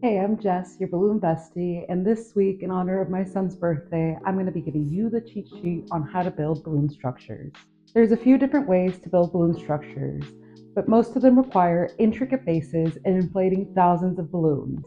Hey, I'm Jess, your balloon bestie, and this week, in honor of my son's birthday, I'm going to be giving you the cheat sheet on how to build balloon structures. There's a few different ways to build balloon structures, but most of them require intricate bases and inflating thousands of balloons.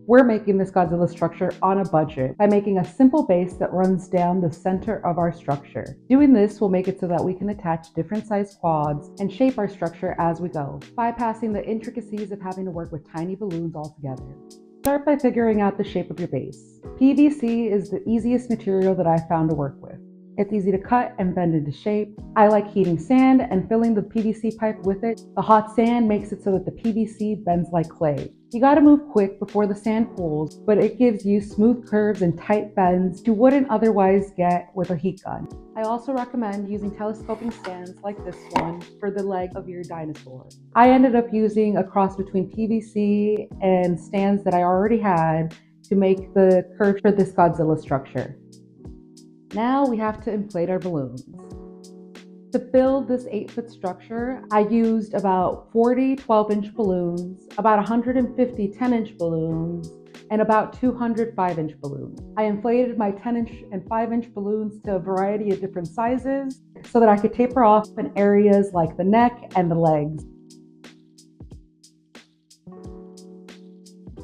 We're making this Godzilla structure on a budget by making a simple base that runs down the center of our structure. Doing this will make it so that we can attach different sized quads and shape our structure as we go, bypassing the intricacies of having to work with tiny balloons altogether. Start by figuring out the shape of your base. PVC is the easiest material that I've found to work with. It's easy to cut and bend into shape. I like heating sand and filling the PVC pipe with it. The hot sand makes it so that the PVC bends like clay. You gotta move quick before the sand cools, but it gives you smooth curves and tight bends you wouldn't otherwise get with a heat gun. I also recommend using telescoping stands like this one for the leg of your dinosaur. I ended up using a cross between PVC and stands that I already had to make the curve for this Godzilla structure. Now we have to inflate our balloons. To build this 8-foot structure, I used about 40 12-inch balloons, about 150 10-inch balloons, and about 200 5-inch balloons. I inflated my 10-inch and 5-inch balloons to a variety of different sizes so that I could taper off in areas like the neck and the legs.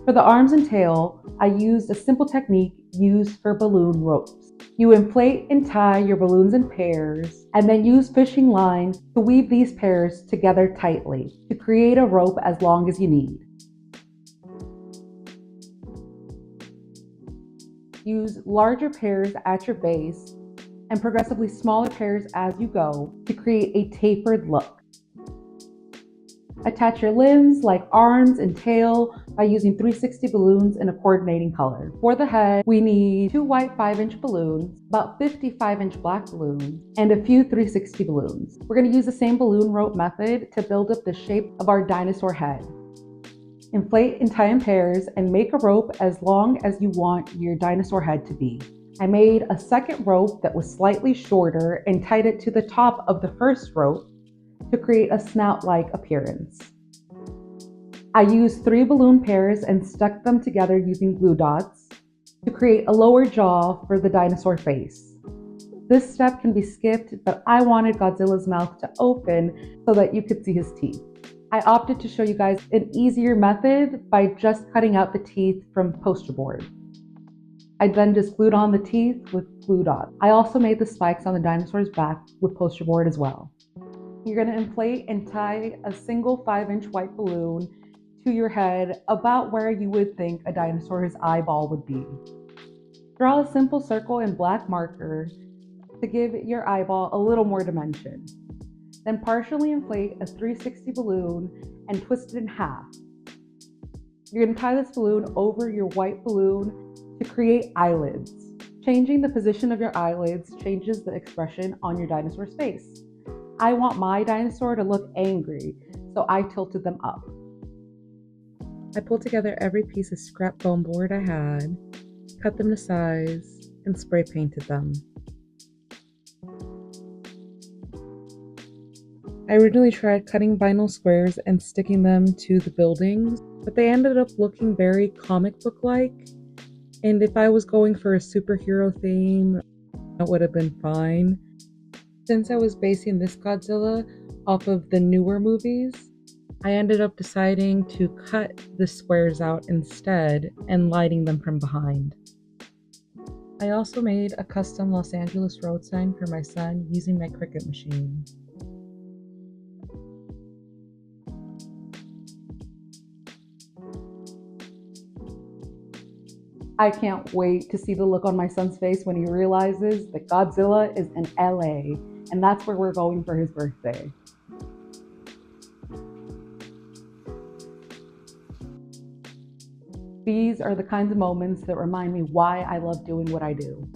For the arms and tail, I used a simple technique used for balloon ropes. You inflate and tie your balloons in pairs, and then use fishing line to weave these pairs together tightly to create a rope as long as you need. Use larger pairs at your base and progressively smaller pairs as you go to create a tapered look. Attach your limbs like arms and tail by using 360 balloons in a coordinating color. For the head, we need 2 white 5-inch balloons, about 50 5-inch black balloons, and a few 360 balloons. We're going to use the same balloon rope method to build up the shape of our dinosaur head. Inflate and tie in pairs and make a rope as long as you want your dinosaur head to be. I made a second rope that was slightly shorter and tied it to the top of the first rope to create a snout-like appearance. I used 3 balloon pairs and stuck them together using glue dots to create a lower jaw for the dinosaur face. This step can be skipped, but I wanted Godzilla's mouth to open so that you could see his teeth. I opted to show you guys an easier method by just cutting out the teeth from poster board. I then just glued on the teeth with glue dots. I also made the spikes on the dinosaur's back with poster board as well. You're going to inflate and tie a single 5-inch white balloon to your head about where you would think a dinosaur's eyeball would be. Draw a simple circle in black marker to give your eyeball a little more dimension. Then partially inflate a 360 balloon and twist it in half. You're going to tie this balloon over your white balloon to create eyelids. Changing the position of your eyelids changes the expression on your dinosaur's face. I want my dinosaur to look angry, so I tilted them up. I pulled together every piece of scrap foam board I had, cut them to size, and spray painted them. I originally tried cutting vinyl squares and sticking them to the buildings, but they ended up looking very comic book-like, and if I was going for a superhero theme, that would have been fine. Since I was basing this Godzilla off of the newer movies, I ended up deciding to cut the squares out instead and lighting them from behind. I also made a custom Los Angeles road sign for my son using my Cricut machine. I can't wait to see the look on my son's face when he realizes that Godzilla is in LA, and that's where we're going for his birthday. These are the kinds of moments that remind me why I love doing what I do.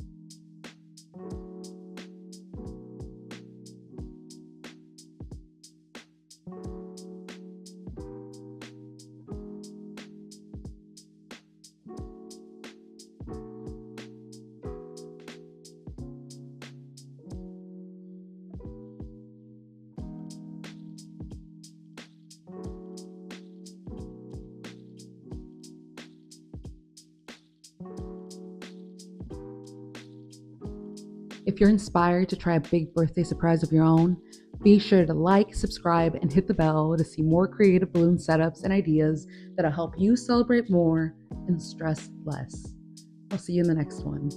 If you're inspired to try a big birthday surprise of your own, be sure to like, subscribe, and hit the bell to see more creative balloon setups and ideas that'll help you celebrate more and stress less. I'll see you in the next one.